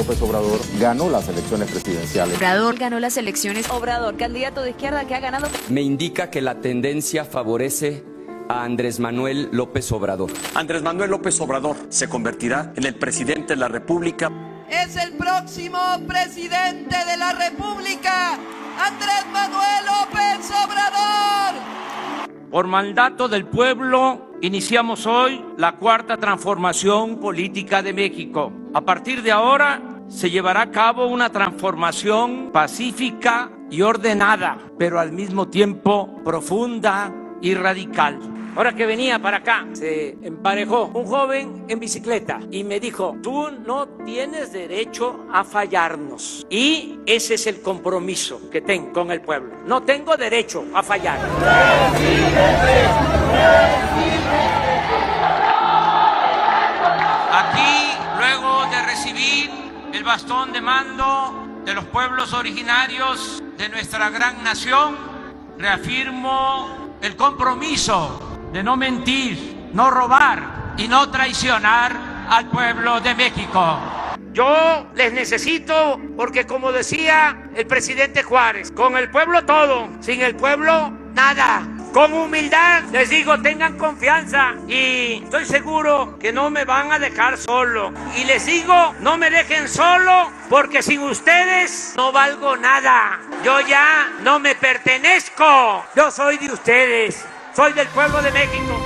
López Obrador ganó las elecciones presidenciales. Obrador ganó las elecciones. Obrador, candidato de izquierda que ha ganado. Me indica que la tendencia favorece a Andrés Manuel López Obrador. Andrés Manuel López Obrador se convertirá en el presidente de la República. Es el próximo presidente de la República, Andrés Manuel López Obrador. Por mandato del pueblo, iniciamos hoy la cuarta transformación política de México. A partir de ahora, se llevará a cabo una transformación pacífica y ordenada, pero al mismo tiempo profunda y radical. Ahora que venía para acá, se emparejó un joven en bicicleta y me dijo: tú no tienes derecho a fallarnos. Y ese es el compromiso que tengo con el pueblo. No tengo derecho a fallar. Aquí, luego de recibir el bastón de mando de los pueblos originarios de nuestra gran nación, reafirmo el compromiso de no mentir, no robar y no traicionar al pueblo de México. Yo les necesito porque, como decía el presidente Juárez, con el pueblo todo, sin el pueblo nada. Con humildad les digo, tengan confianza y estoy seguro que no me van a dejar solo. Y les digo, no me dejen solo porque sin ustedes no valgo nada. Yo ya no me pertenezco. Yo soy de ustedes. Soy del pueblo de México.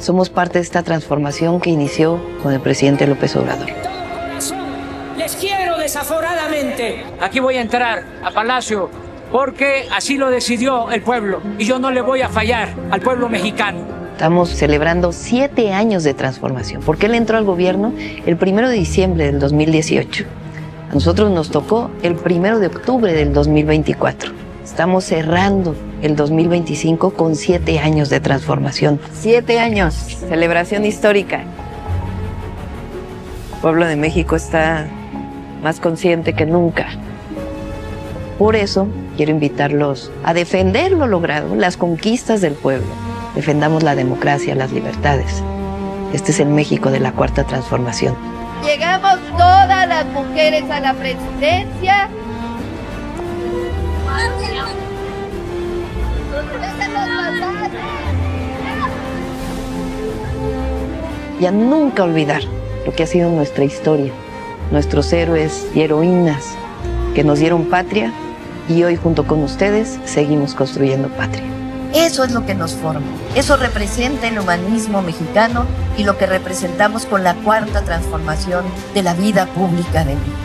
Somos parte de esta transformación que inició con el presidente López Obrador. De todo corazón les quiero desaforadamente. Aquí voy a entrar a Palacio porque así lo decidió el pueblo y yo no le voy a fallar al pueblo mexicano. Estamos celebrando 7 años de transformación, porque él entró al gobierno el 1 de diciembre del 2018. A nosotros nos tocó el 1 de octubre del 2024. Estamos cerrando el 2025 con 7 años de transformación. 7 años, celebración histórica. El pueblo de México está más consciente que nunca. Por eso quiero invitarlos a defender lo logrado, las conquistas del pueblo. Defendamos la democracia, las libertades. Este es el México de la Cuarta Transformación. Llegamos todas las mujeres a la presidencia. Y a nunca olvidar lo que ha sido nuestra historia, nuestros héroes y heroínas que nos dieron patria y hoy junto con ustedes seguimos construyendo patria. Eso es lo que nos forma. Eso representa el humanismo mexicano y lo que representamos con la Cuarta Transformación de la vida pública de México.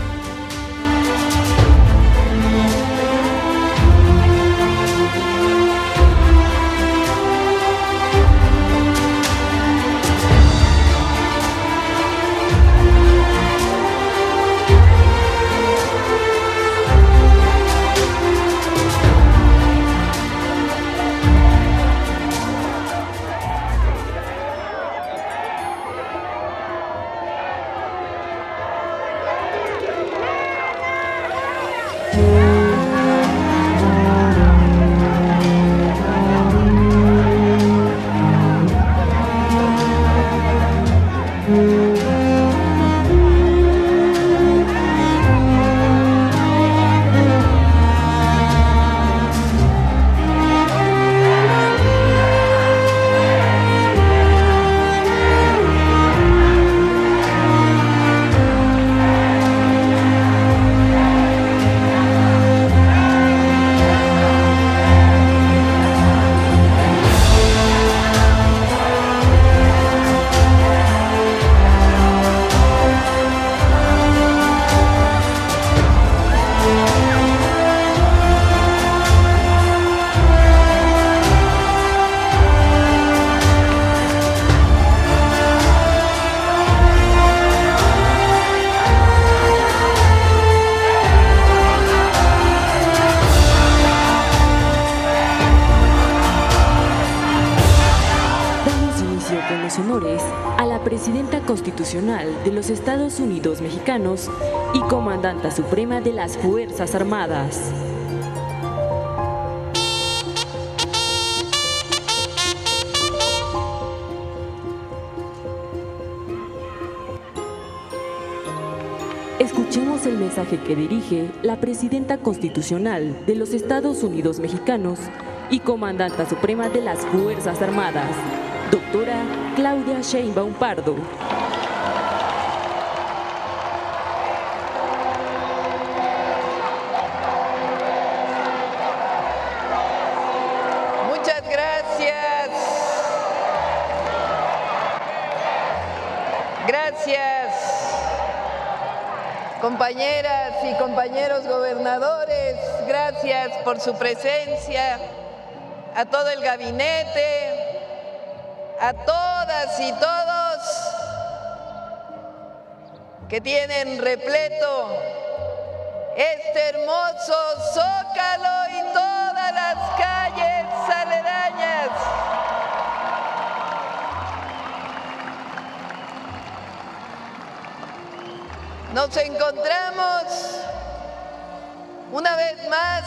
honores a la Presidenta Constitucional de los Estados Unidos Mexicanos y Comandanta Suprema de las Fuerzas Armadas. Escuchemos el mensaje que dirige la Presidenta Constitucional de los Estados Unidos Mexicanos y Comandanta Suprema de las Fuerzas Armadas, doctora Claudia Sheinbaum Pardo. Muchas gracias. Gracias, compañeras y compañeros gobernadores. Gracias por su presencia. A todo el gabinete, a todas y todos que tienen repleto este hermoso Zócalo y todas las calles aledañas. Nos encontramos una vez más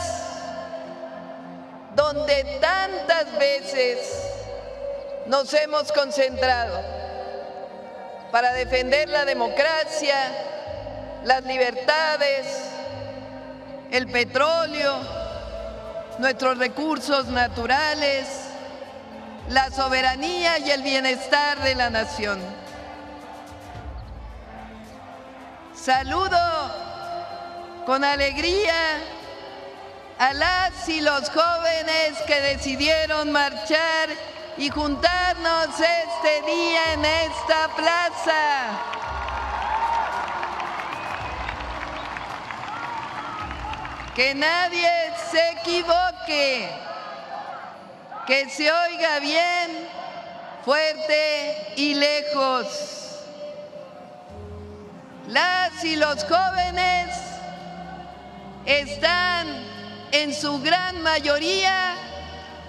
donde tantas veces nos hemos concentrado para defender la democracia, las libertades, el petróleo, nuestros recursos naturales, la soberanía y el bienestar de la nación. Saludo con alegría a las y los jóvenes que decidieron marchar y juntarnos este día en esta plaza. Que nadie se equivoque, que se oiga bien, fuerte y lejos. Las y los jóvenes están en su gran mayoría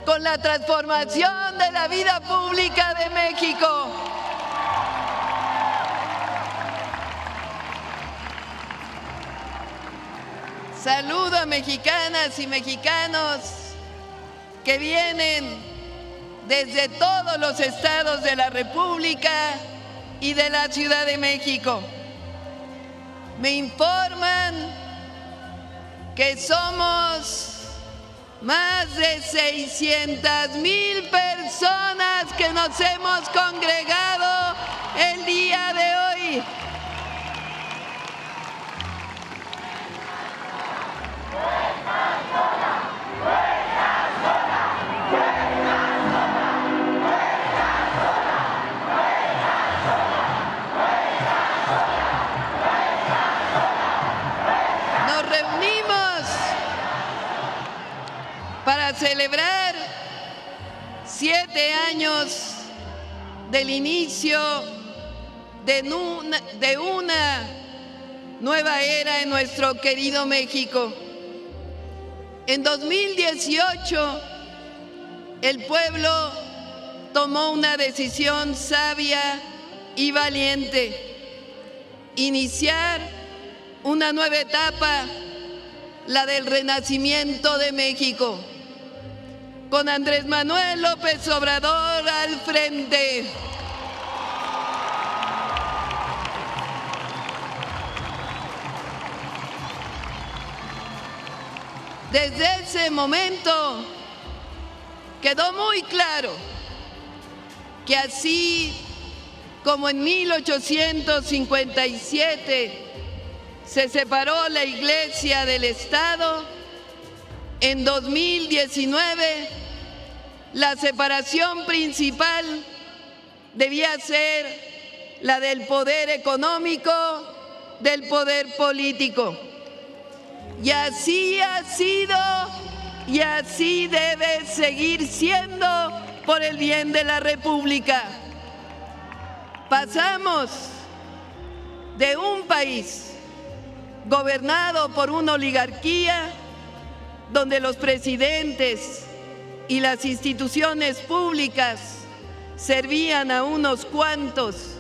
con la transformación de la vida pública de México. Saludo a mexicanas y mexicanos que vienen desde todos los estados de la República y de la Ciudad de México. Me informan que somos más de 600,000 personas que nos hemos congregado el día de hoy. Nos reunimos para celebrar 7 años del inicio de una nueva era en nuestro querido México. En 2018, el pueblo tomó una decisión sabia y valiente: iniciar una nueva etapa, la del renacimiento de México, con Andrés Manuel López Obrador al frente. Desde ese momento quedó muy claro que así como en 1857 se separó la Iglesia del Estado, en 2019 la separación principal debía ser la del poder económico del poder político. Y así ha sido y así debe seguir siendo por el bien de la República. Pasamos de un país gobernado por una oligarquía donde los presidentes y las instituciones públicas servían a unos cuantos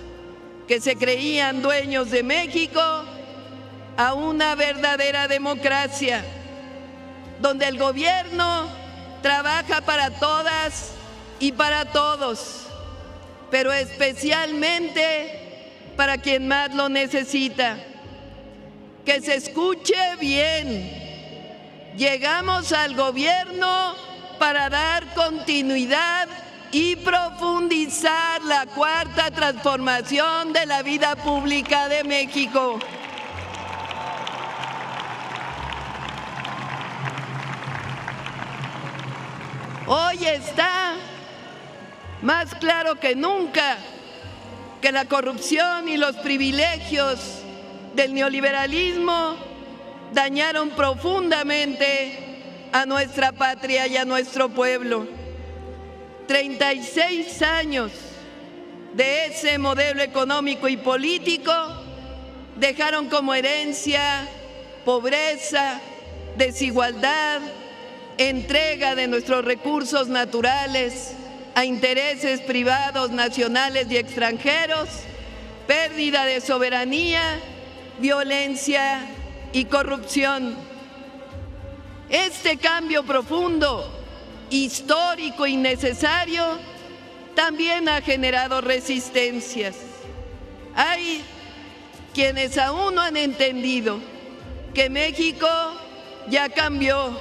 que se creían dueños de México, a una verdadera democracia, donde el gobierno trabaja para todas y para todos, pero especialmente para quien más lo necesita. Que se escuche bien, llegamos al gobierno para dar continuidad y profundizar la cuarta transformación de la vida pública de México. Hoy está más claro que nunca que la corrupción y los privilegios del neoliberalismo dañaron profundamente a nuestra patria y a nuestro pueblo. 36 años de ese modelo económico y político dejaron como herencia pobreza, desigualdad, entrega de nuestros recursos naturales a intereses privados nacionales y extranjeros, pérdida de soberanía, violencia y corrupción. Este cambio profundo, histórico y necesario también ha generado resistencias. Hay quienes aún no han entendido que México ya cambió.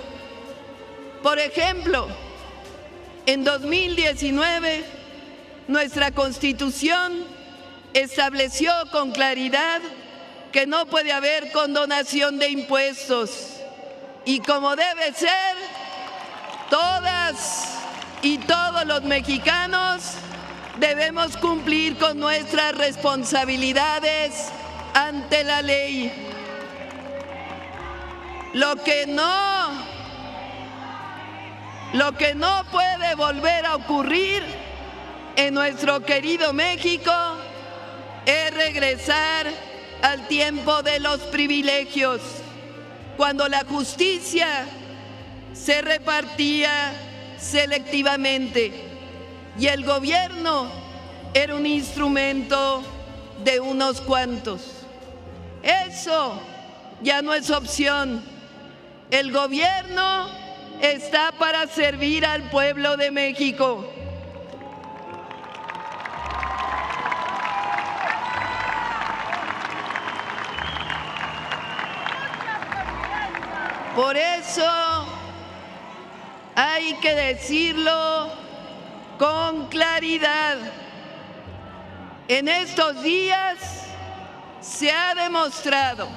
Por ejemplo, en 2019, nuestra Constitución estableció con claridad que no puede haber condonación de impuestos y, como debe ser, todas y todos los mexicanos debemos cumplir con nuestras responsabilidades ante la ley. Lo que no puede volver a ocurrir en nuestro querido México es regresar al tiempo de los privilegios, cuando la justicia se repartía selectivamente y el gobierno era un instrumento de unos cuantos. Eso ya no es opción. El gobierno está para servir al pueblo de México. Por eso hay que decirlo con claridad. En estos días se ha demostrado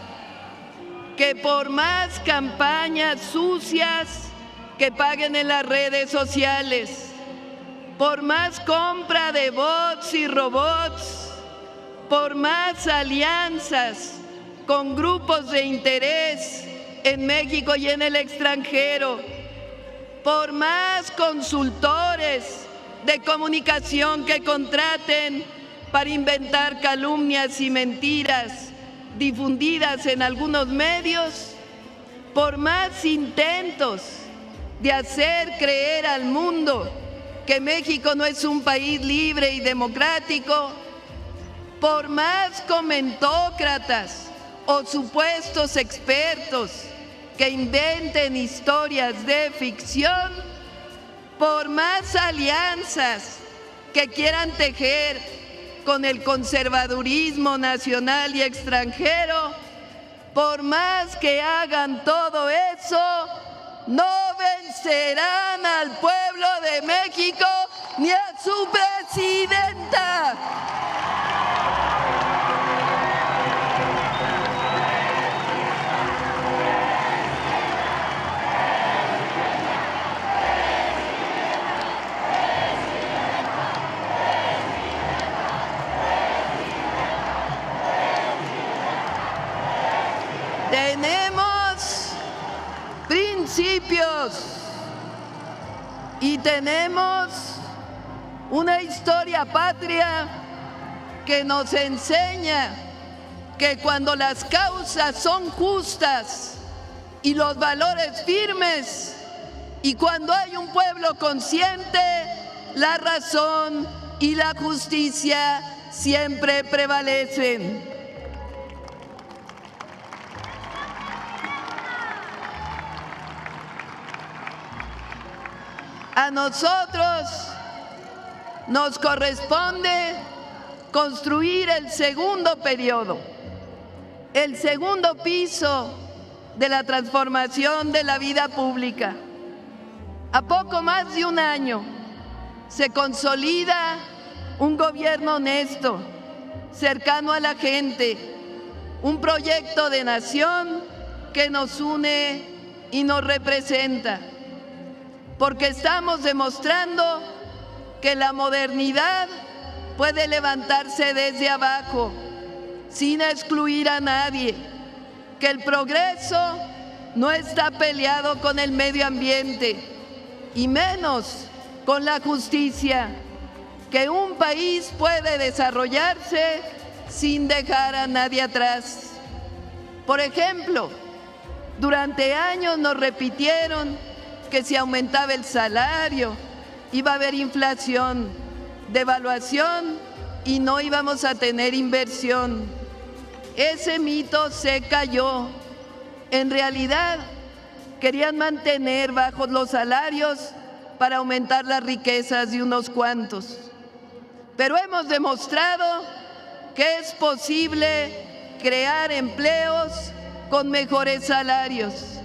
que por más campañas sucias que paguen en las redes sociales, por más compra de bots y robots, por más alianzas con grupos de interés en México y en el extranjero, por más consultores de comunicación que contraten para inventar calumnias y mentiras difundidas en algunos medios, por más intentos de hacer creer al mundo que México no es un país libre y democrático, por más comentócratas o supuestos expertos que inventen historias de ficción, por más alianzas que quieran tejer con el conservadurismo nacional y extranjero, por más que hagan todo eso, no vencerán al pueblo de México ni a su presidenta. Tenemos principios y tenemos una historia patria que nos enseña que cuando las causas son justas y los valores firmes y cuando hay un pueblo consciente, la razón y la justicia siempre prevalecen. A nosotros nos corresponde construir el segundo periodo, el segundo piso de la transformación de la vida pública. A poco más de un año se consolida un gobierno honesto, cercano a la gente, un proyecto de nación que nos une y nos representa. Porque estamos demostrando que la modernidad puede levantarse desde abajo, sin excluir a nadie, que el progreso no está peleado con el medio ambiente, y menos con la justicia, que un país puede desarrollarse sin dejar a nadie atrás. Por ejemplo, durante años nos repitieron que si aumentaba el salario, iba a haber inflación, devaluación y no íbamos a tener inversión. Ese mito se cayó. En realidad, querían mantener bajos los salarios para aumentar las riquezas de unos cuantos. Pero hemos demostrado que es posible crear empleos con mejores salarios.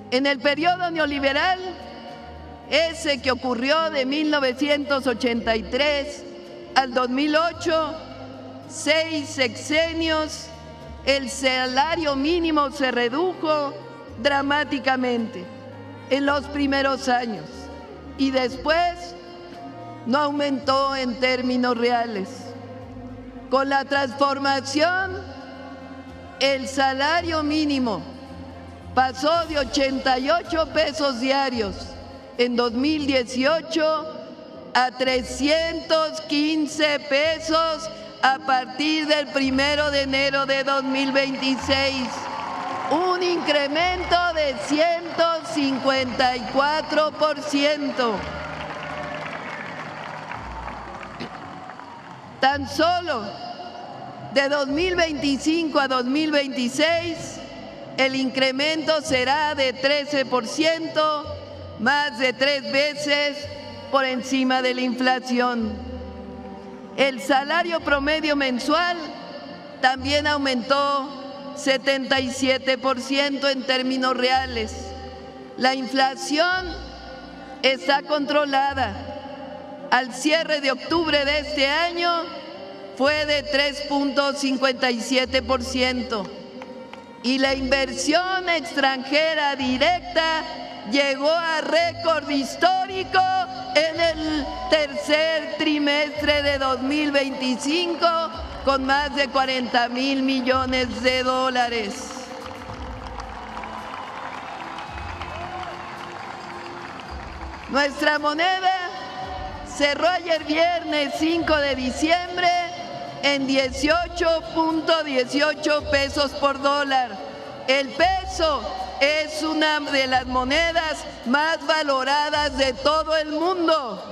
En el periodo neoliberal, ese que ocurrió de 1983 al 2008, 6 sexenios, el salario mínimo se redujo dramáticamente en los primeros años. y después no aumentó en términos reales. Con la transformación, el salario mínimo pasó de 88 pesos diarios en 2018 a 315 pesos a partir del 1 de enero de 2026, un incremento de 154%. Tan solo de 2025 a 2026, el incremento será de 13%, más de 3 veces por encima de la inflación. El salario promedio mensual también aumentó 77% en términos reales. La inflación está controlada. Al cierre de octubre de este año fue de 3.57% y la inversión extranjera directa llegó a récord histórico en el tercer trimestre de 2025 con más de 40,000 millones de dólares. Nuestra moneda cerró ayer viernes 5 de diciembre en 18.18 pesos por dólar. El peso es una de las monedas más valoradas de todo el mundo.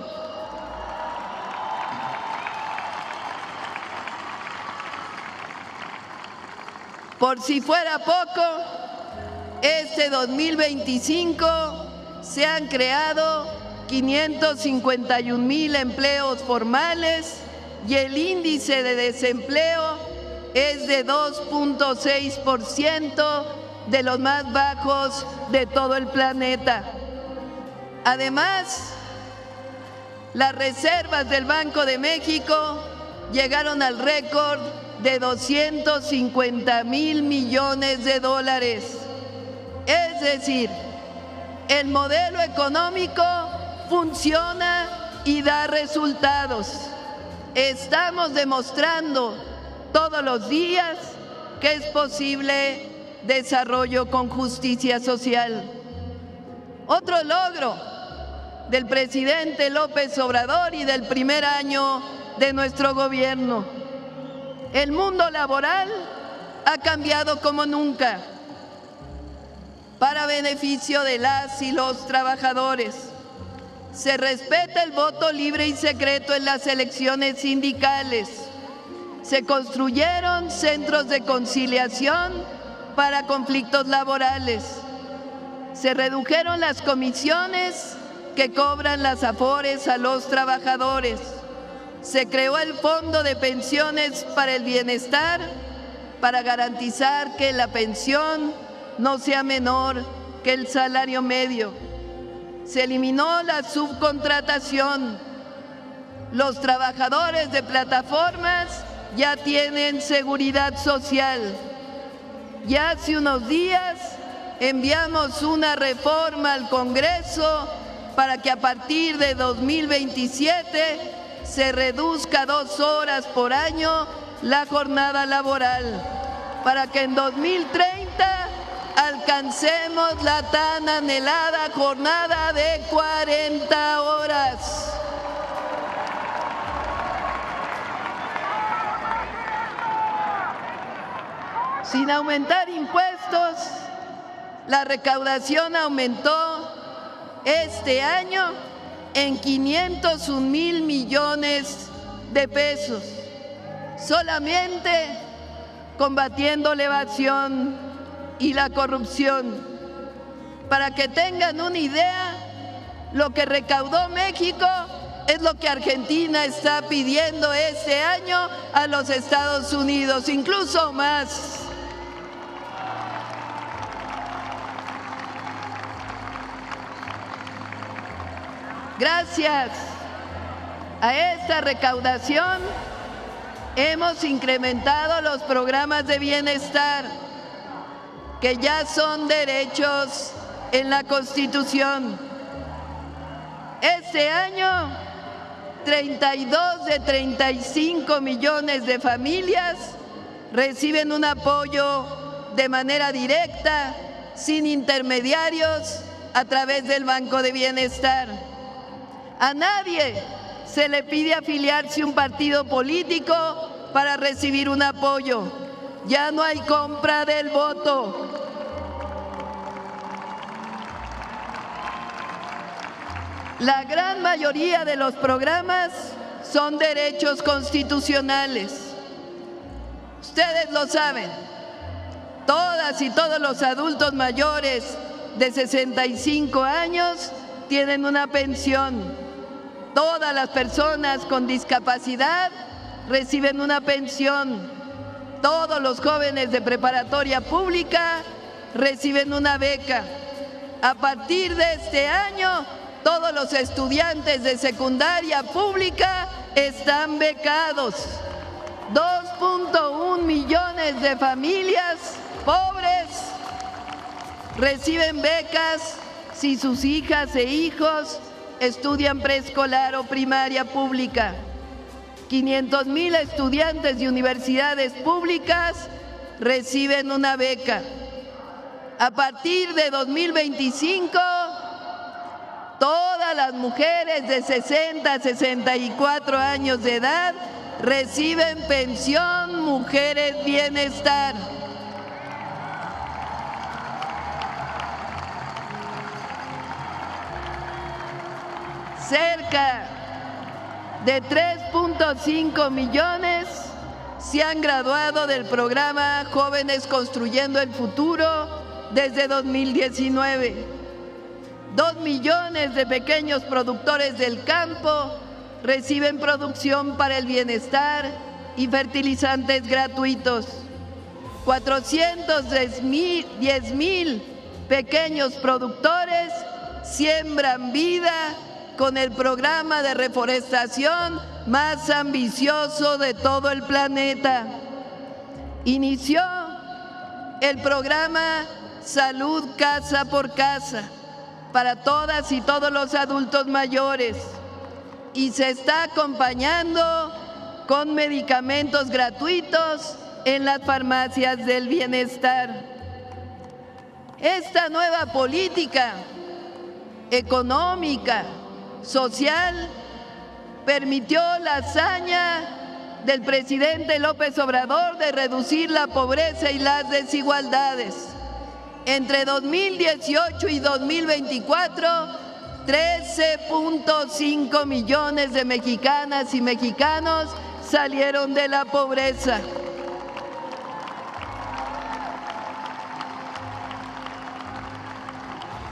Por si fuera poco, este 2025 se han creado 551,000 empleos formales y el índice de desempleo es de 2.6%, de los más bajos de todo el planeta. Además, las reservas del Banco de México llegaron al récord de 250,000 millones de dólares. Es decir, el modelo económico funciona y da resultados. Estamos demostrando todos los días que es posible desarrollo con justicia social. Otro logro del presidente López Obrador y del primer año de nuestro gobierno. El mundo laboral ha cambiado como nunca para beneficio de las y los trabajadores. Se respeta el voto libre y secreto en las elecciones sindicales. Se construyeron centros de conciliación para conflictos laborales. Se redujeron las comisiones que cobran las AFORES a los trabajadores. Se creó el Fondo de Pensiones para el Bienestar para garantizar que la pensión no sea menor que el salario medio. Se eliminó la subcontratación. Los trabajadores de plataformas ya tienen seguridad social. Y hace unos días enviamos una reforma al Congreso para que a partir de 2027 se reduzca 2 horas por año la jornada laboral, para que en 2030 alcancemos la tan anhelada jornada de 40 horas. Sin aumentar impuestos, la recaudación aumentó este año en 501,000 millones de pesos, solamente combatiendo la evasión y la corrupción. Para que tengan una idea, lo que recaudó México es lo que Argentina está pidiendo este año a los Estados Unidos, incluso más. Gracias a esta recaudación hemos incrementado los programas de bienestar, que ya son derechos en la Constitución. Este año, 32 de 35 millones de familias reciben un apoyo de manera directa, sin intermediarios, a través del Banco de Bienestar. A nadie se le pide afiliarse a un partido político para recibir un apoyo. Ya no hay compra del voto. La gran mayoría de los programas son derechos constitucionales. Ustedes lo saben. Todas y todos los adultos mayores de 65 años tienen una pensión. Todas las personas con discapacidad reciben una pensión. Todos los jóvenes de preparatoria pública reciben una beca. A partir de este año, todos los estudiantes de secundaria pública están becados. 2.1 millones de familias pobres reciben becas si sus hijas e hijos estudian preescolar o primaria pública. 500,000 estudiantes de universidades públicas reciben una beca. A partir de 2025, todas las mujeres de 60 a 64 años de edad reciben pensión Mujeres Bienestar. Cerca de 3.5 millones se han graduado del programa Jóvenes Construyendo el Futuro desde 2019. 2 millones de pequeños productores del campo reciben producción para el bienestar y fertilizantes gratuitos. 410,000 pequeños productores siembran vida con el programa de reforestación más ambicioso de todo el planeta. Inició el programa Salud Casa por Casa para todas y todos los adultos mayores y se está acompañando con medicamentos gratuitos en las farmacias del bienestar. Esta nueva política económica, social, permitió la hazaña del presidente López Obrador de reducir la pobreza y las desigualdades. Entre 2018 y 2024, 13.5 millones de mexicanas y mexicanos salieron de la pobreza.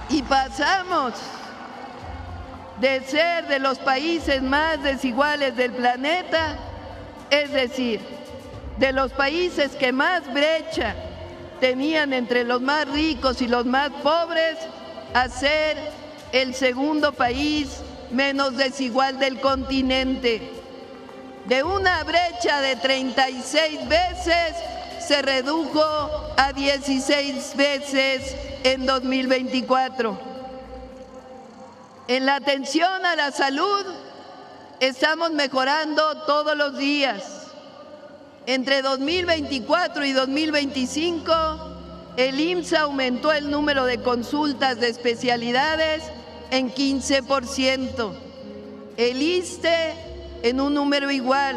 Y pasamos de ser de los países más desiguales del planeta, es decir, de los países que más brecha tenían entre los más ricos y los más pobres, a ser el segundo país menos desigual del continente. De una brecha de 36 veces se redujo a 16 veces en 2024. En la atención a la salud estamos mejorando todos los días. Entre 2024 y 2025, el IMSS aumentó el número de consultas de especialidades en 15%, el ISSSTE en un número igual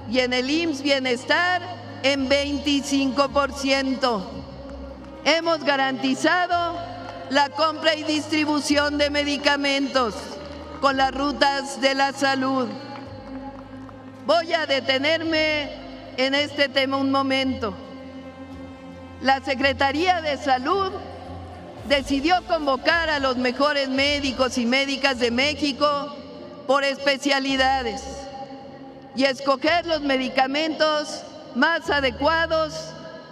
y en el IMSS Bienestar en 25%. Hemos garantizado la compra y distribución de medicamentos con las rutas de la salud. Voy a detenerme en este tema un momento. La Secretaría de Salud decidió convocar a los mejores médicos y médicas de México por especialidades y escoger los medicamentos más adecuados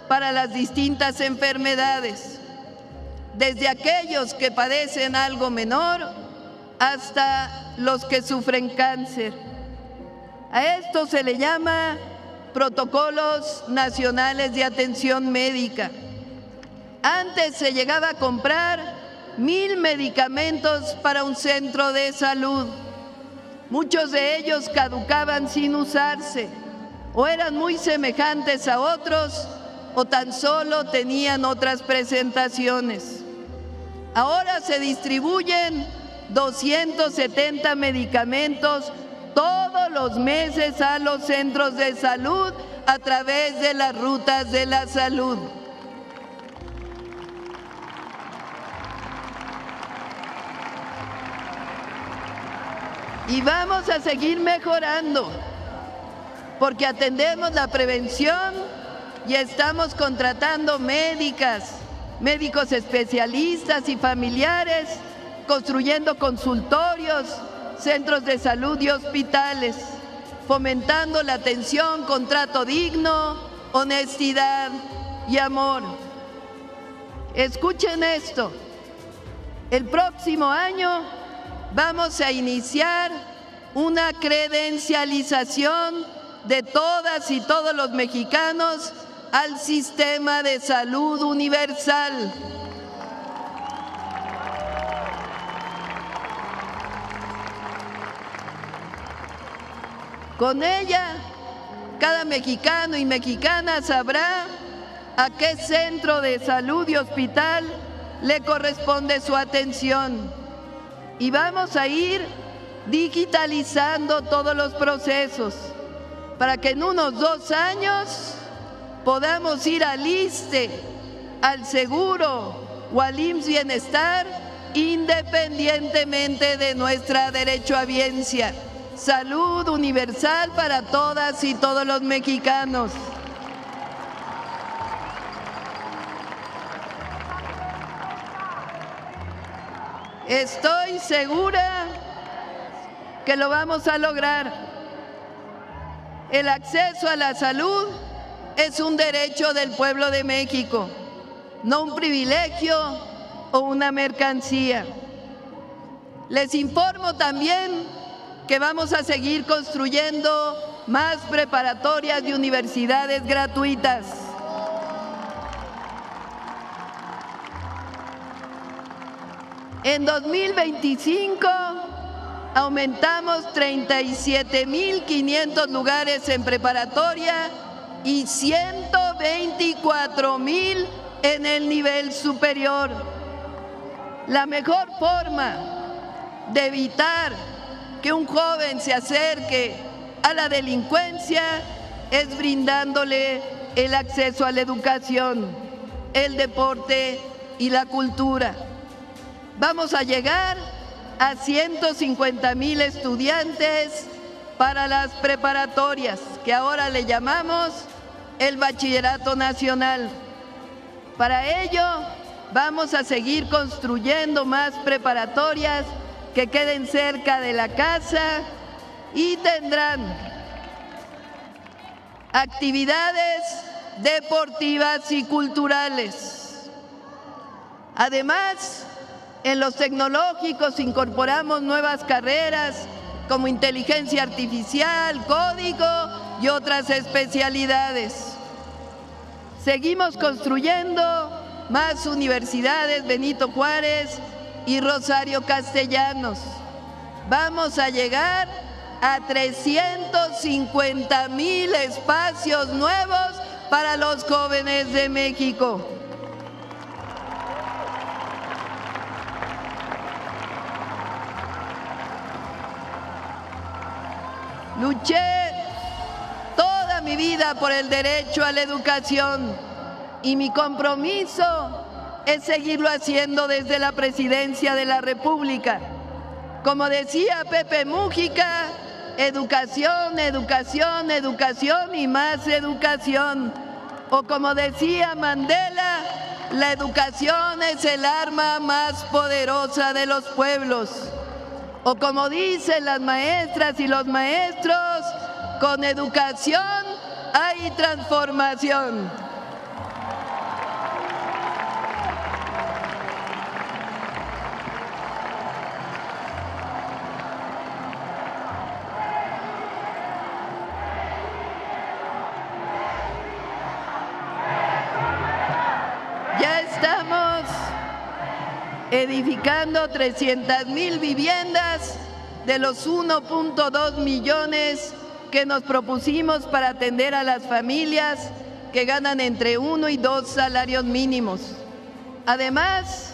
para las distintas enfermedades, desde aquellos que padecen algo menor hasta los que sufren cáncer. A esto se le llama protocolos nacionales de atención médica. Antes se llegaba a comprar 1,000 medicamentos para un centro de salud. Muchos de ellos caducaban sin usarse, o eran muy semejantes a otros, o tan solo tenían otras presentaciones. Ahora se distribuyen 270 medicamentos todos los meses a los centros de salud a través de las rutas de la salud. Y vamos a seguir mejorando, porque atendemos la prevención y estamos contratando médicas, médicos especialistas y familiares, construyendo consultorios, centros de salud y hospitales, fomentando la atención con trato digno, honestidad y amor. Escuchen esto, el próximo año vamos a iniciar una credencialización de todas y todos los mexicanos al sistema de salud universal. Con ella, cada mexicano y mexicana sabrá a qué centro de salud y hospital le corresponde su atención. Y vamos a ir digitalizando todos los procesos para que en unos 2 años podamos ir al ISSSTE, al Seguro o al IMSS Bienestar, independientemente de nuestra derechohabiencia. Salud universal para todas y todos los mexicanos. Estoy segura que lo vamos a lograr. El acceso a la salud es un derecho del pueblo de México, no un privilegio o una mercancía. Les informo también que vamos a seguir construyendo más preparatorias y universidades gratuitas. En 2025 aumentamos 37,500 lugares en preparatoria y 124,000 en el nivel superior. La mejor forma de evitar que un joven se acerque a la delincuencia es brindándole el acceso a la educación, el deporte y la cultura. Vamos a llegar a 150,000 estudiantes para las preparatorias, que ahora le llamamos el Bachillerato Nacional. Para ello, vamos a seguir construyendo más preparatorias que queden cerca de la casa y tendrán actividades deportivas y culturales. Además, en los tecnológicos incorporamos nuevas carreras como inteligencia artificial, código y otras especialidades. Seguimos construyendo más universidades Benito Juárez y Rosario Castellanos. Vamos a llegar a 350,000 espacios nuevos para los jóvenes de México. Luché toda mi vida por el derecho a la educación y mi compromiso es seguirlo haciendo desde la Presidencia de la República. Como decía Pepe Mújica, educación, educación, educación y más educación. O como decía Mandela, la educación es el arma más poderosa de los pueblos. O como dicen las maestras y los maestros, con educación hay transformación. edificando 300,000 viviendas de los 1.2 millones que nos propusimos para atender a las familias que ganan entre 1 y 2 salarios mínimos. Además,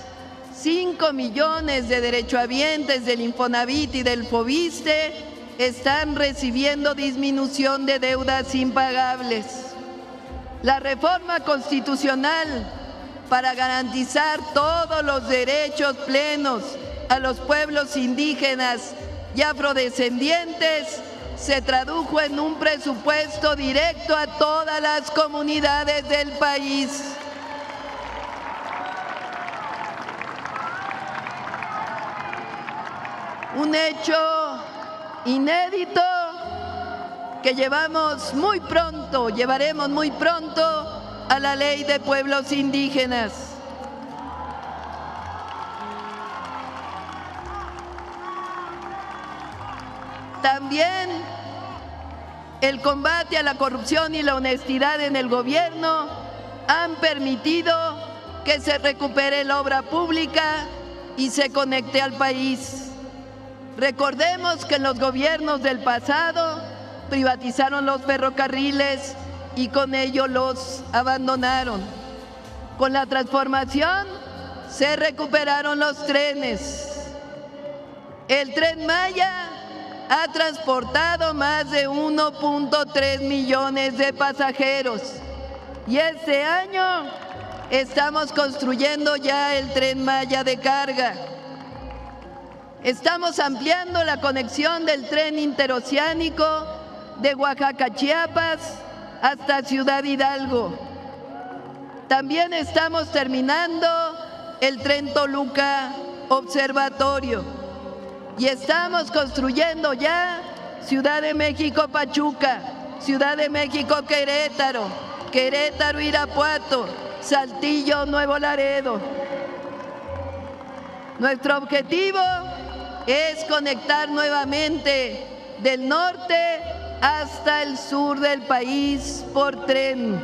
5 millones de derechohabientes del Infonavit y del Fobiste están recibiendo disminución de deudas impagables. La reforma constitucional para garantizar todos los derechos plenos a los pueblos indígenas y afrodescendientes se tradujo en un presupuesto directo a todas las comunidades del país. Un hecho inédito que llevaremos muy pronto a la Ley de Pueblos Indígenas. También el combate a la corrupción y la honestidad en el gobierno han permitido que se recupere la obra pública y se conecte al país. Recordemos que en los gobiernos del pasado privatizaron los ferrocarriles y con ello los abandonaron. Con la transformación se recuperaron los trenes. El Tren Maya ha transportado más de 1.3 millones de pasajeros y este año estamos construyendo ya el Tren Maya de carga. Estamos ampliando la conexión del tren interoceánico de Oaxaca, Chiapas, hasta Ciudad Hidalgo. También estamos terminando el tren Toluca Observatorio y estamos construyendo ya Ciudad de México Pachuca, Ciudad de México Querétaro, Querétaro Irapuato, Saltillo Nuevo Laredo. Nuestro objetivo es conectar nuevamente del norte hasta el sur del país por tren.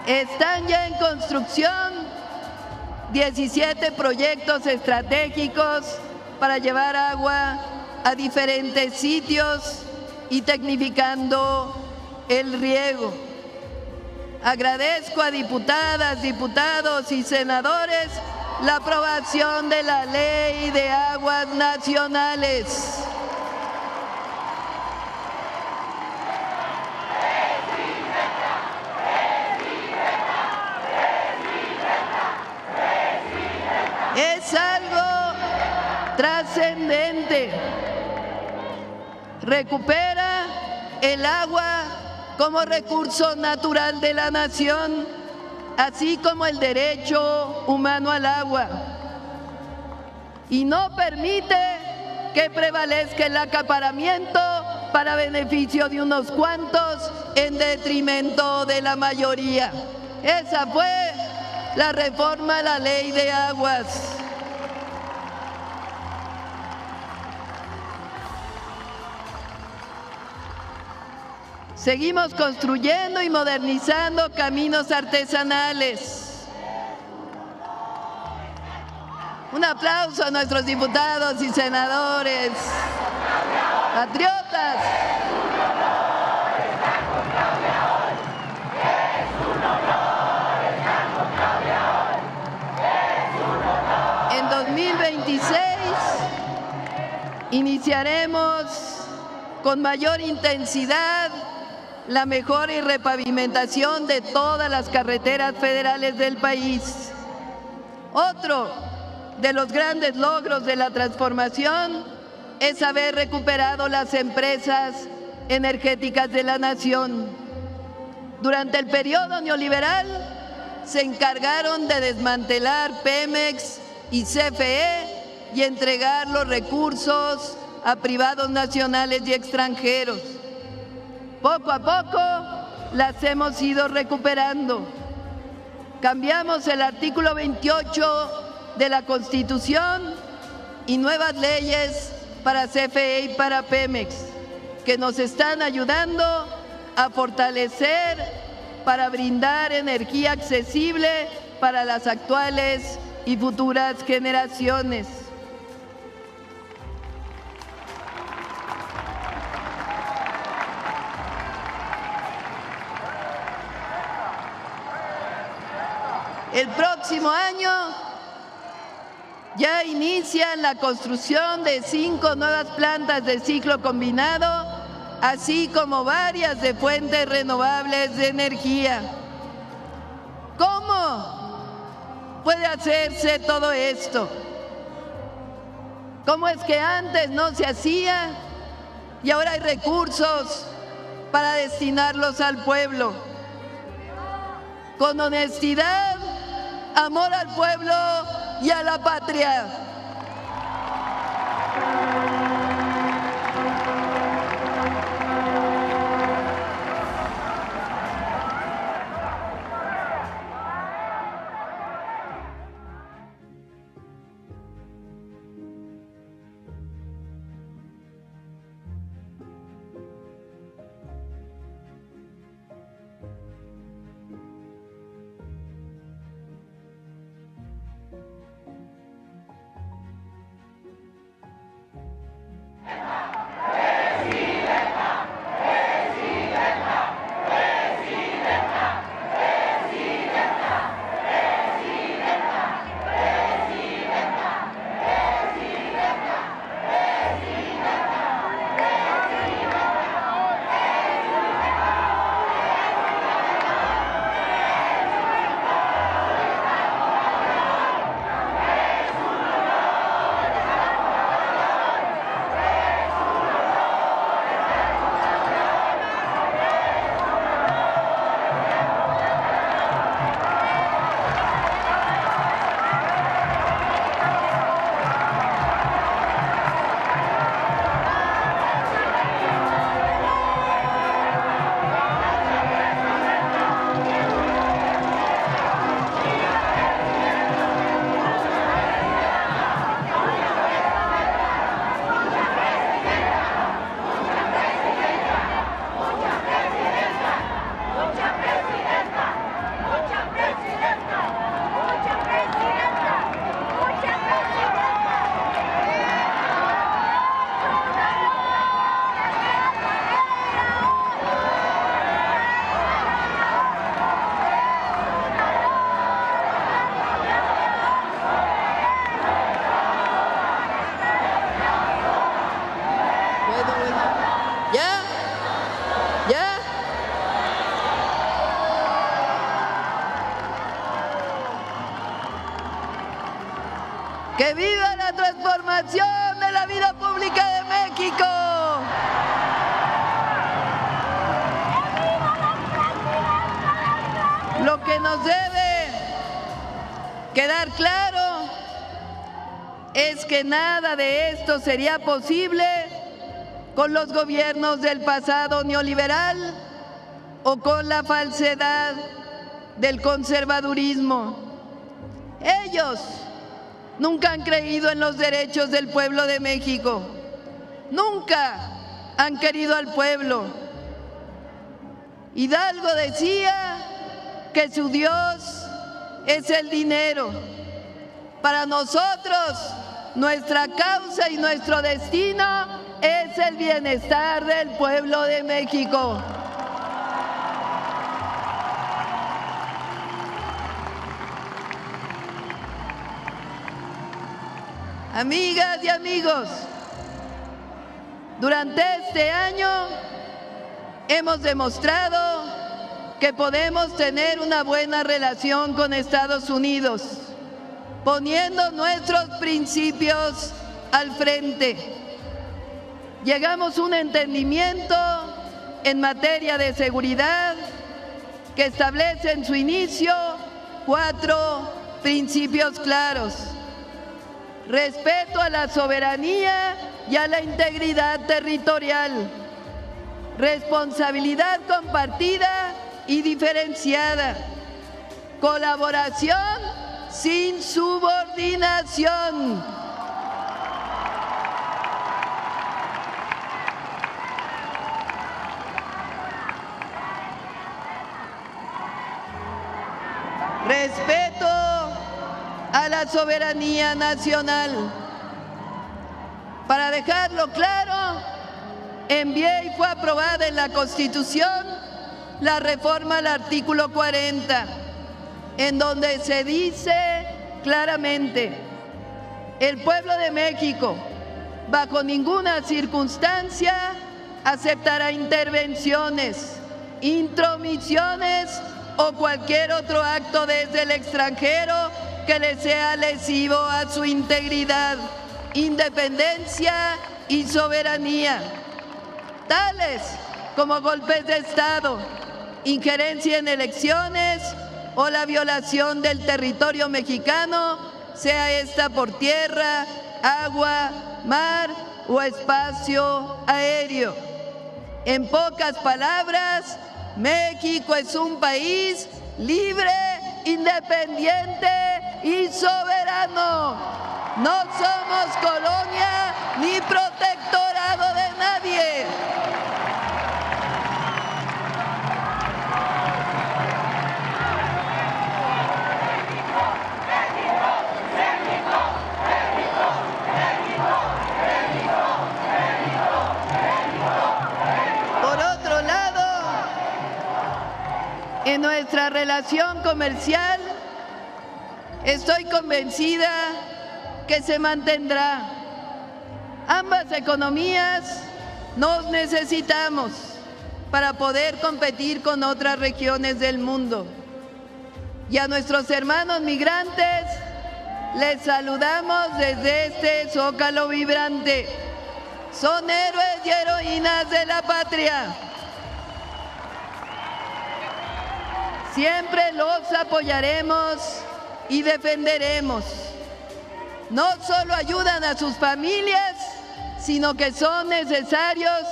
Están ya en construcción 17 proyectos estratégicos para llevar agua a diferentes sitios y tecnificando el riego. Agradezco a diputadas, diputados y senadores la aprobación de la Ley de Aguas Nacionales. Es algo trascendente. Recupera el agua como recurso natural de la nación, así como el derecho humano al agua. Y no permite que prevalezca el acaparamiento para beneficio de unos cuantos en detrimento de la mayoría. Esa fue la reforma a la Ley de Aguas. Seguimos construyendo y modernizando caminos artesanales. Un aplauso a nuestros diputados y senadores, patriotas. En 2026 iniciaremos con mayor intensidad la mejora y repavimentación de todas las carreteras federales del país. Otro de los grandes logros de la transformación es haber recuperado las empresas energéticas de la nación. Durante el periodo neoliberal se encargaron de desmantelar Pemex y CFE y entregar los recursos a privados nacionales y extranjeros. Poco a poco las hemos ido recuperando. Cambiamos el artículo 28 de la Constitución y nuevas leyes para CFE y para Pemex, que nos están ayudando a fortalecer para brindar energía accesible para las actuales y futuras generaciones. El próximo año ya inician la construcción de 5 nuevas plantas de ciclo combinado, así como varias de fuentes renovables de energía. ¿Cómo puede hacerse todo esto? ¿Cómo es que antes no se hacía y ahora hay recursos para destinarlos al pueblo? Con honestidad, amor al pueblo y a la patria. ¡Que viva la transformación de la vida pública de México! Lo que nos debe quedar claro es que nada de esto sería posible con los gobiernos del pasado neoliberal o con la falsedad del conservadurismo. Ellos nunca han creído en los derechos del pueblo de México. Nunca han querido al pueblo. Hidalgo decía que su Dios es el dinero. Para nosotros, nuestra causa y nuestro destino es el bienestar del pueblo de México. Amigas y amigos, durante este año hemos demostrado que podemos tener una buena relación con Estados Unidos, poniendo nuestros principios al frente. Llegamos a un entendimiento en materia de seguridad que establece en su inicio 4 principios claros: respeto a la soberanía y a la integridad territorial, responsabilidad compartida y diferenciada, colaboración sin subordinación, respeto a la soberanía nacional. Para dejarlo claro, envié y fue aprobada en la Constitución la reforma al artículo 40, en donde se dice claramente: el pueblo de México, bajo ninguna circunstancia, aceptará intervenciones, intromisiones o cualquier otro acto desde el extranjero que le sea lesivo a su integridad, independencia y soberanía, tales como golpes de Estado, injerencia en elecciones o la violación del territorio mexicano, sea esta por tierra, agua, mar o espacio aéreo. En pocas palabras, México es un país libre, independiente y soberano. No somos colonia ni protectorado de nadie. En nuestra relación comercial, estoy convencida que se mantendrá. Ambas economías nos necesitamos para poder competir con otras regiones del mundo. Y a nuestros hermanos migrantes les saludamos desde este zócalo vibrante. Son héroes y heroínas de la patria. Siempre los apoyaremos y defenderemos. No solo ayudan a sus familias, sino que son necesarios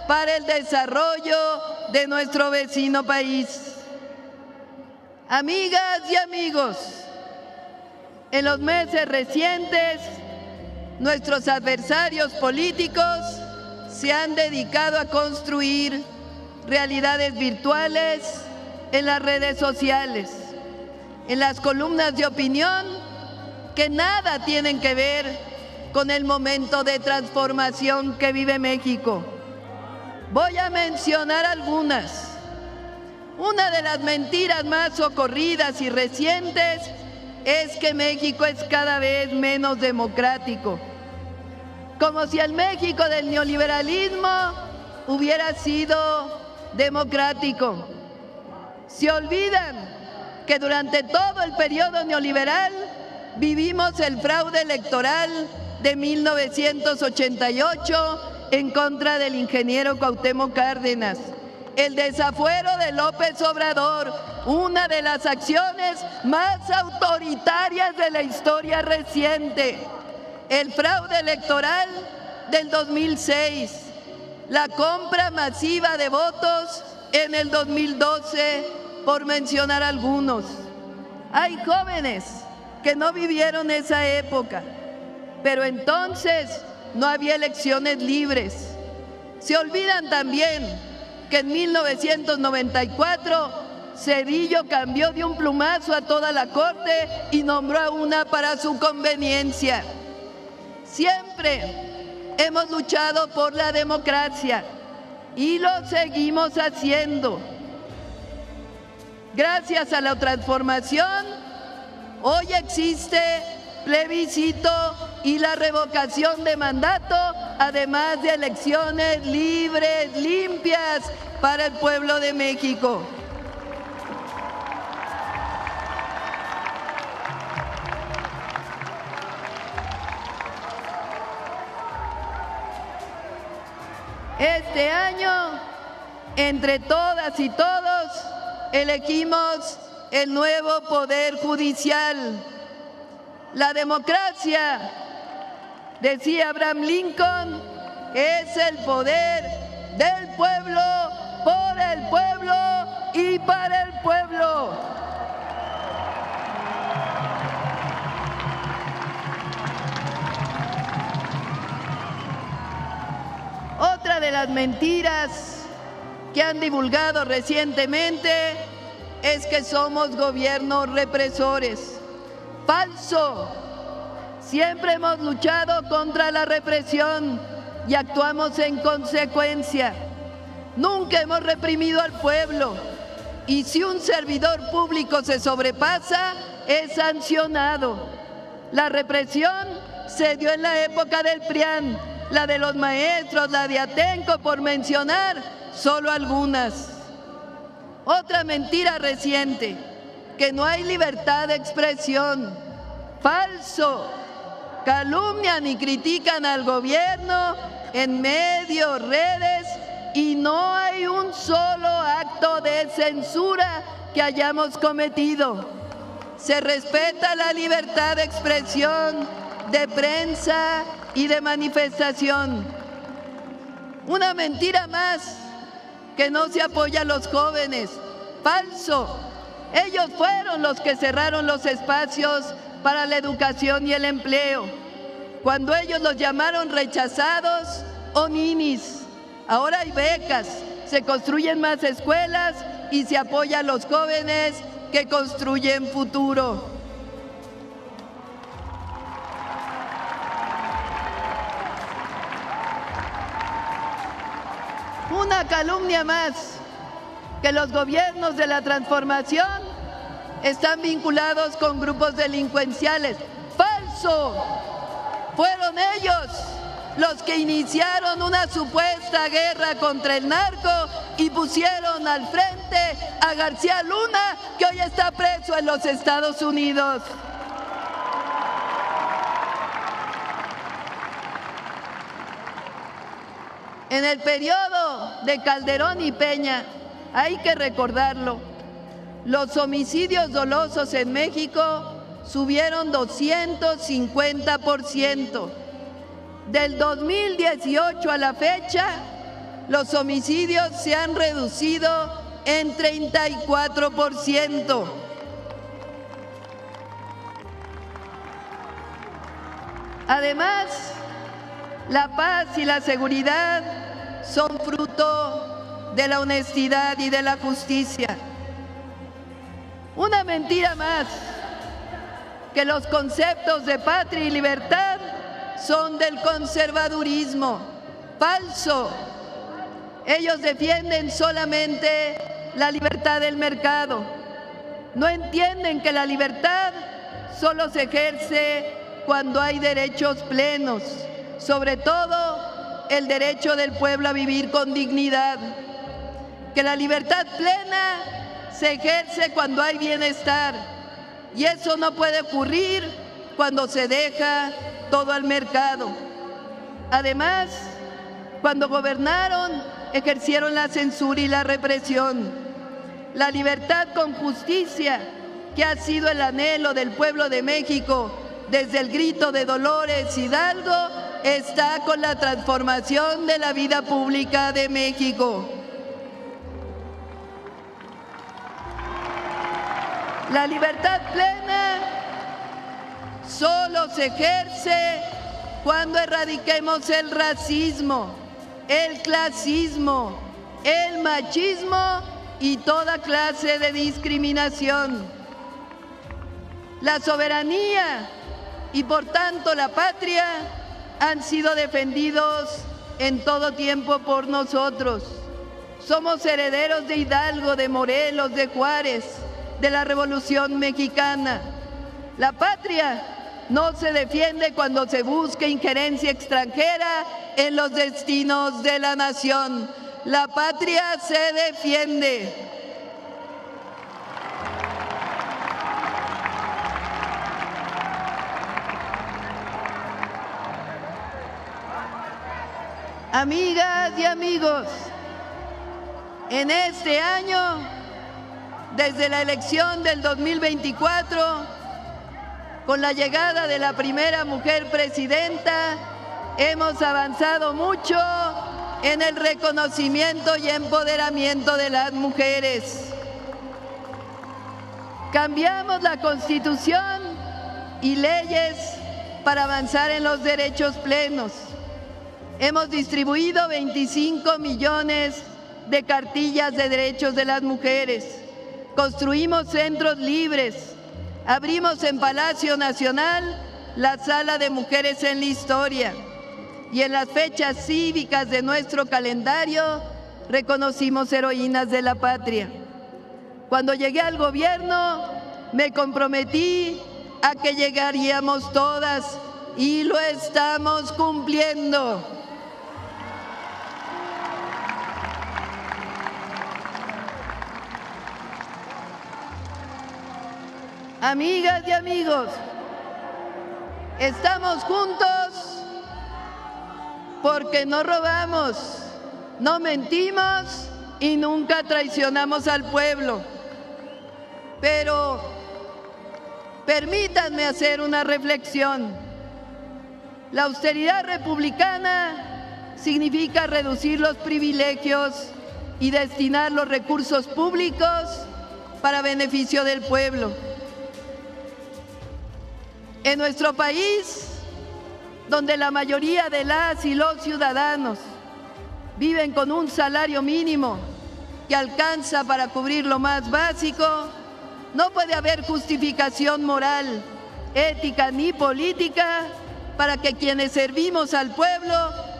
para el desarrollo de nuestro vecino país. Amigas y amigos, en los meses recientes, nuestros adversarios políticos se han dedicado a construir realidades virtuales en las redes sociales, en las columnas de opinión que nada tienen que ver con el momento de transformación que vive México. Voy a mencionar algunas. Una de las mentiras más ocurridas y recientes es que México es cada vez menos democrático, como si el México del neoliberalismo hubiera sido democrático. Se olvidan que durante todo el periodo neoliberal vivimos el fraude electoral de 1988 en contra del ingeniero Cuauhtémoc Cárdenas, el desafuero de López Obrador, una de las acciones más autoritarias de la historia reciente, el fraude electoral del 2006, la compra masiva de votos en el 2012, por mencionar algunos. Hay jóvenes que no vivieron esa época, pero entonces no había elecciones libres. Se olvidan también que en 1994 Zedillo cambió de un plumazo a toda la Corte y nombró a una para su conveniencia. Siempre hemos luchado por la democracia y lo seguimos haciendo. Gracias a la transformación, hoy existe plebiscito y la revocación de mandato, además de elecciones libres, limpias para el pueblo de México. Este año, entre todas y todos, elegimos el nuevo Poder Judicial. La democracia, decía Abraham Lincoln, es el poder del pueblo, por el pueblo y para el pueblo. Otra de las mentiras que han divulgado recientemente es que somos gobiernos represores. Falso. Siempre hemos luchado contra la represión y actuamos en consecuencia. Nunca hemos reprimido al pueblo. Y si un servidor público se sobrepasa, es sancionado. La represión se dio en la época del PRIAN, la de los maestros, la de Atenco, por mencionar solo algunas. Otra mentira reciente, que no hay libertad de expresión. Falso. Calumnian y critican al gobierno en medios, redes, y no hay un solo acto de censura que hayamos cometido. Se respeta la libertad de expresión, de prensa y de manifestación. Una mentira más, que no se apoya a los jóvenes. Falso. Ellos fueron los que cerraron los espacios para la educación y el empleo, cuando ellos los llamaron rechazados o ninis. Ahora hay becas, se construyen más escuelas y se apoya a los jóvenes que construyen futuro. Una calumnia más, que los gobiernos de la transformación están vinculados con grupos delincuenciales. ¡Falso! Fueron ellos los que iniciaron una supuesta guerra contra el narco y pusieron al frente a García Luna, que hoy está preso en los Estados Unidos. En el periodo de Calderón y Peña, hay que recordarlo, los homicidios dolosos en México subieron 250%. Del 2018 a la fecha, los homicidios se han reducido en 34%. Además, la paz y la seguridad son fruto de la honestidad y de la justicia. Una mentira más, que los conceptos de patria y libertad son del conservadurismo. Falso. Ellos defienden solamente la libertad del mercado. No entienden que la libertad solo se ejerce cuando hay derechos plenos, sobre todo el derecho del pueblo a vivir con dignidad. Que la libertad plena se ejerce cuando hay bienestar, y eso no puede ocurrir cuando se deja todo al mercado. Además, cuando gobernaron, ejercieron la censura y la represión. La libertad con justicia, que ha sido el anhelo del pueblo de México desde el grito de Dolores Hidalgo, está con la transformación de la vida pública de México. La libertad plena solo se ejerce cuando erradiquemos el racismo, el clasismo, el machismo y toda clase de discriminación. La soberanía y por tanto la patria han sido defendidos en todo tiempo por nosotros. Somos herederos de Hidalgo, de Morelos, de Juárez, de la Revolución Mexicana. La patria no se defiende cuando se busca injerencia extranjera en los destinos de la nación. La patria se defiende. Amigas y amigos, en este año, desde la elección del 2024, con la llegada de la primera mujer presidenta, hemos avanzado mucho en el reconocimiento y empoderamiento de las mujeres. Cambiamos la Constitución y leyes para avanzar en los derechos plenos. Hemos distribuido 25 millones de cartillas de derechos de las mujeres. construimos centros libres, abrimos en Palacio Nacional la Sala de Mujeres en la Historia y en las fechas cívicas de nuestro calendario reconocimos heroínas de la patria. Cuando llegué al gobierno me comprometí a que llegaríamos todas y lo estamos cumpliendo. Amigas y amigos, estamos juntos porque no robamos, no mentimos y nunca traicionamos al pueblo. Pero permítanme hacer una reflexión. La austeridad republicana significa reducir los privilegios y destinar los recursos públicos para beneficio del pueblo. En nuestro país, donde la mayoría de las y los ciudadanos viven con un salario mínimo que alcanza para cubrir lo más básico, no puede haber justificación moral, ética ni política para que quienes servimos al pueblo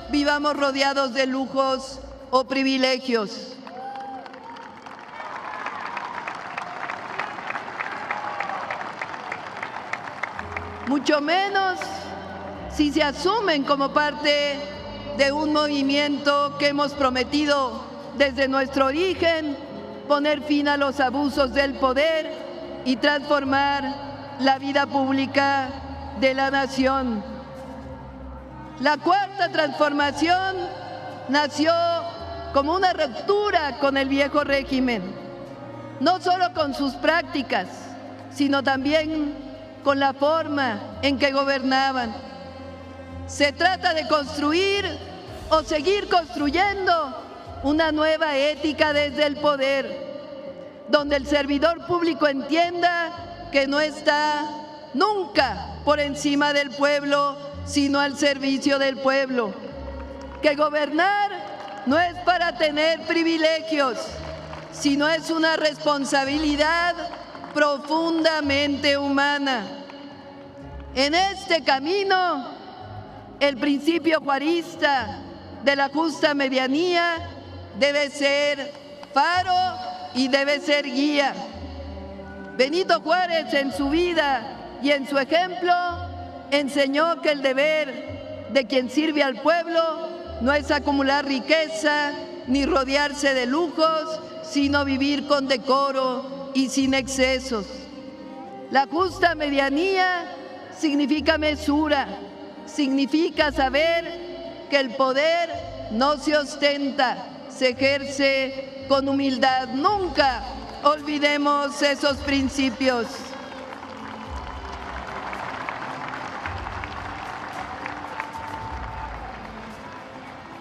vivamos rodeados de lujos o privilegios. Mucho menos si se asumen como parte de un movimiento que hemos prometido desde nuestro origen poner fin a los abusos del poder y transformar la vida pública de la nación. La Cuarta Transformación nació como una ruptura con el viejo régimen, no solo con sus prácticas, sino también con la forma en que gobernaban. Se trata de construir o seguir construyendo una nueva ética desde el poder, donde el servidor público entienda que no está nunca por encima del pueblo, sino al servicio del pueblo. Que gobernar no es para tener privilegios, sino es una responsabilidad profundamente humana. En este camino, el principio juarista de la justa medianía debe ser faro y debe ser guía. Benito Juárez en su vida y en su ejemplo enseñó que el deber de quien sirve al pueblo no es acumular riqueza ni rodearse de lujos, sino vivir con decoro y sin excesos. La justa medianía significa mesura, significa saber que el poder no se ostenta, se ejerce con humildad. Nunca olvidemos esos principios.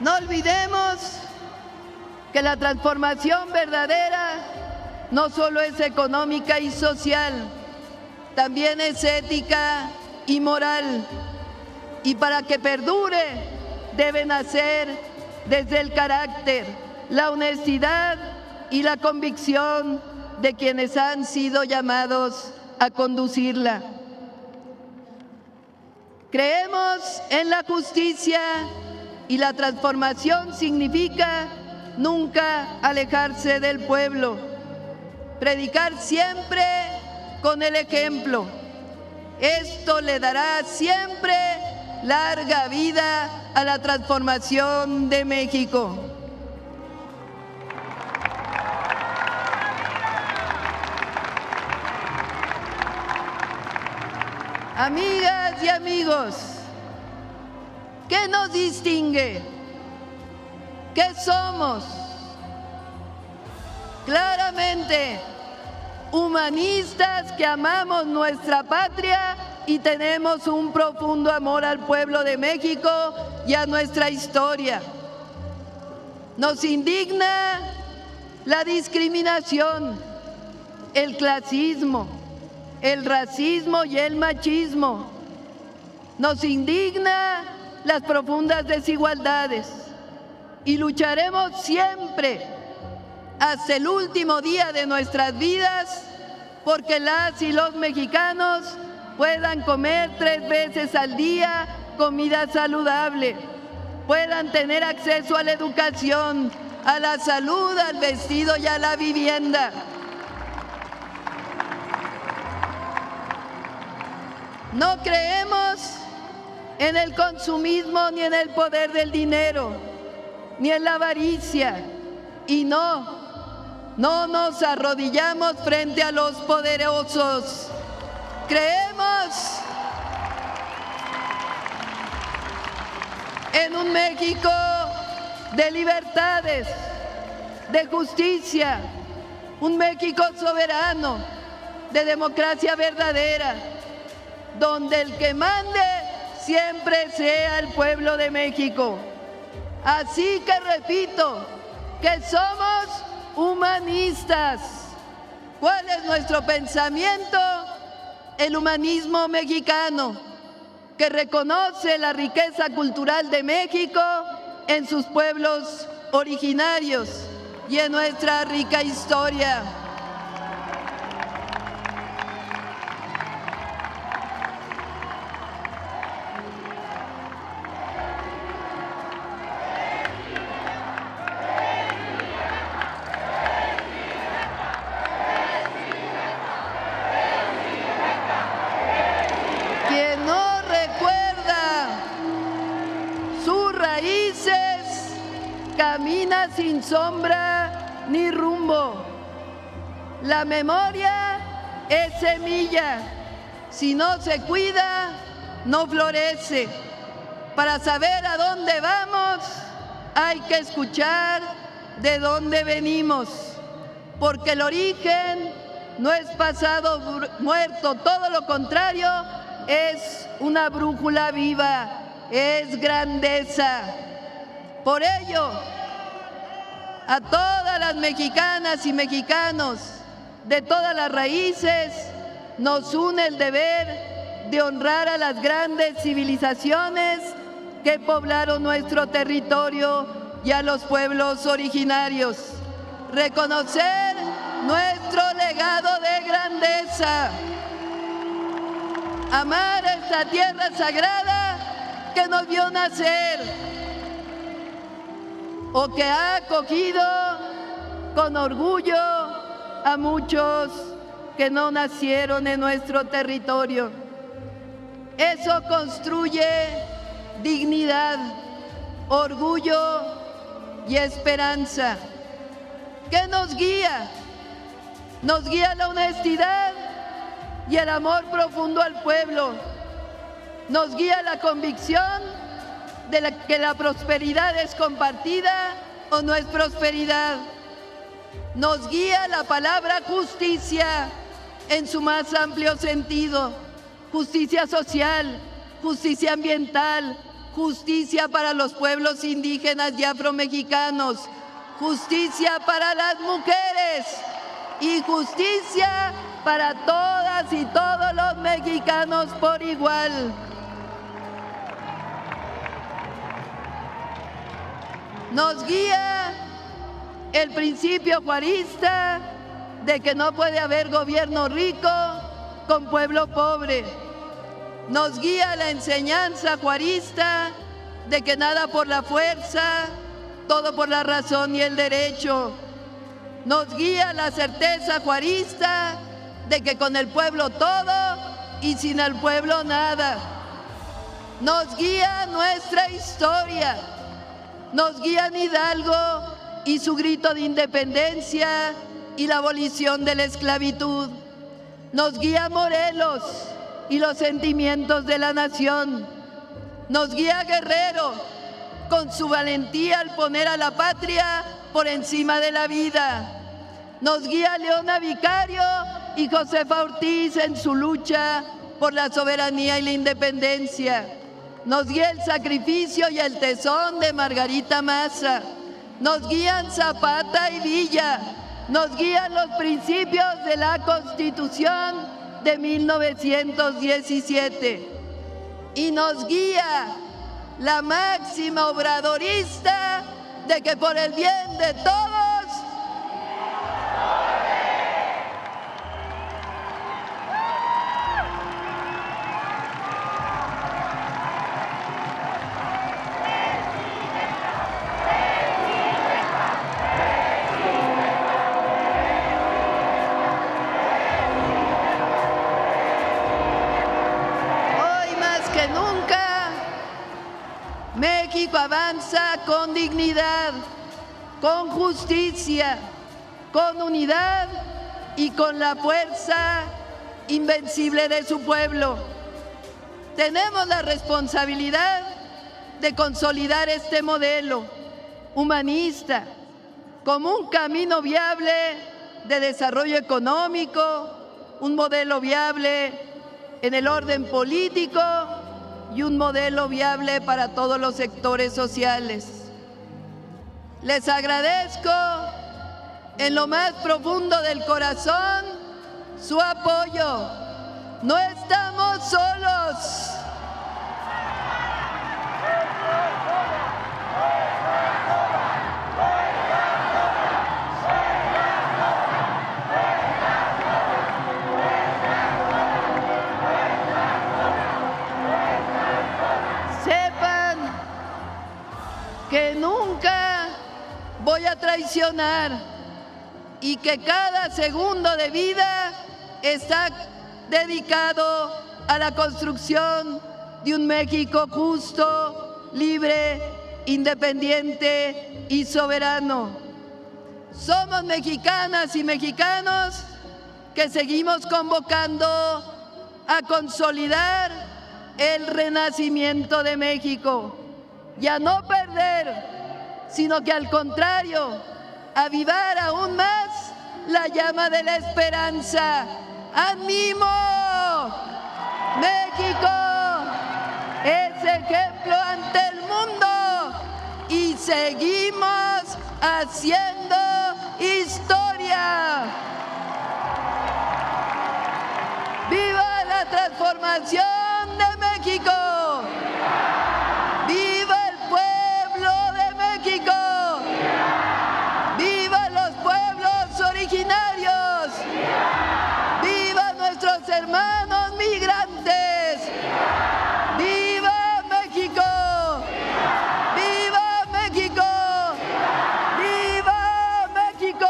No olvidemos que la transformación verdadera no solo es económica y social, también es ética y moral. Y para que perdure, debe nacer desde el carácter, la honestidad y la convicción de quienes han sido llamados a conducirla. Creemos en la justicia y la transformación significa nunca alejarse del pueblo. Predicar siempre con el ejemplo. Esto le dará siempre larga vida a la transformación de México. Amigas y amigos, ¿qué nos distingue? ¿Qué somos? Claramente, humanistas que amamos nuestra patria y tenemos un profundo amor al pueblo de México y a nuestra historia. Nos indigna la discriminación, el clasismo, el racismo y el machismo. Nos indigna las profundas desigualdades y lucharemos siempre hasta el último día de nuestras vidas, porque las y los mexicanos puedan comer 3 veces al día comida saludable, puedan tener acceso a la educación, a la salud, al vestido y a la vivienda. No creemos en el consumismo ni en el poder del dinero, ni en la avaricia, y no nos arrodillamos frente a los poderosos. Creemos en un México de libertades, de justicia, un México soberano, de democracia verdadera, donde el que mande siempre sea el pueblo de México. Así que repito, que somos humanistas. ¿Cuál es nuestro pensamiento? El humanismo mexicano, que reconoce la riqueza cultural de México en sus pueblos originarios y en nuestra rica historia. Quien no recuerda sus raíces camina sin sombra ni rumbo. La memoria es semilla. Si no se cuida, no florece. Para saber a dónde vamos, hay que escuchar de dónde venimos. Porque el origen no es pasado muerto, todo lo contrario, es una brújula viva, es grandeza. Por ello, a todas las mexicanas y mexicanos de todas las raíces, nos une el deber de honrar a las grandes civilizaciones que poblaron nuestro territorio y a los pueblos originarios. Reconocer nuestro legado de grandeza. Amar esta tierra sagrada que nos vio nacer o que ha acogido con orgullo a muchos que no nacieron en nuestro territorio. Eso construye dignidad, orgullo y esperanza. ¿Qué nos guía? Nos guía la honestidad y el amor profundo al pueblo. Nos guía la convicción de que la prosperidad es compartida o no es prosperidad. Nos guía la palabra justicia en su más amplio sentido. Justicia social, justicia ambiental, justicia para los pueblos indígenas y afromexicanos, justicia para las mujeres y justicia para todas y todos los mexicanos por igual. Nos guía el principio juarista de que no puede haber gobierno rico con pueblo pobre. Nos guía la enseñanza juarista de que nada por la fuerza, todo por la razón y el derecho. Nos guía la certeza juarista de que con el pueblo todo y sin el pueblo nada. Nos guía nuestra historia. Nos guían Hidalgo y su grito de independencia y la abolición de la esclavitud. Nos guía Morelos y los sentimientos de la nación. Nos guía Guerrero con su valentía al poner a la patria por encima de la vida. Nos guía Leona Vicario y Josefa Ortiz en su lucha por la soberanía y la independencia. Nos guía el sacrificio y el tesón de Margarita Maza. Nos guían Zapata y Villa. Nos guían los principios de la Constitución de 1917. Y nos guía la máxima obradorista de que por el bien de todos México avanza con dignidad, con justicia, con unidad y con la fuerza invencible de su pueblo. Tenemos la responsabilidad de consolidar este modelo humanista como un camino viable de desarrollo económico, un modelo viable en el orden político y un modelo viable para todos los sectores sociales. Les agradezco en lo más profundo del corazón su apoyo. No estamos solos. Sepan que nunca voy a traicionar y que cada segundo de vida está dedicado a la construcción de un México justo, libre, independiente y soberano. Somos mexicanas y mexicanos que seguimos convocando a consolidar el renacimiento de México y a no perder, sino que al contrario, avivar aún más la llama de la esperanza. ¡Ánimo! México es ejemplo ante el mundo y seguimos haciendo historia. ¡Viva la transformación de México! ¡Viva el pueblo de México! ¡Viva los pueblos originarios! ¡Viva nuestros hermanos migrantes! ¡Viva México! ¡Viva México! ¡Viva México!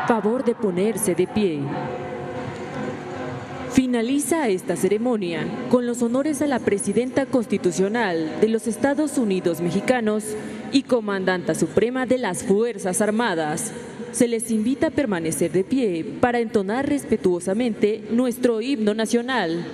Favor de ponerse de pie. Finaliza esta ceremonia con los honores a la Presidenta Constitucional de los Estados Unidos Mexicanos y Comandanta Suprema de las Fuerzas Armadas. Se les invita a permanecer de pie para entonar respetuosamente nuestro himno nacional.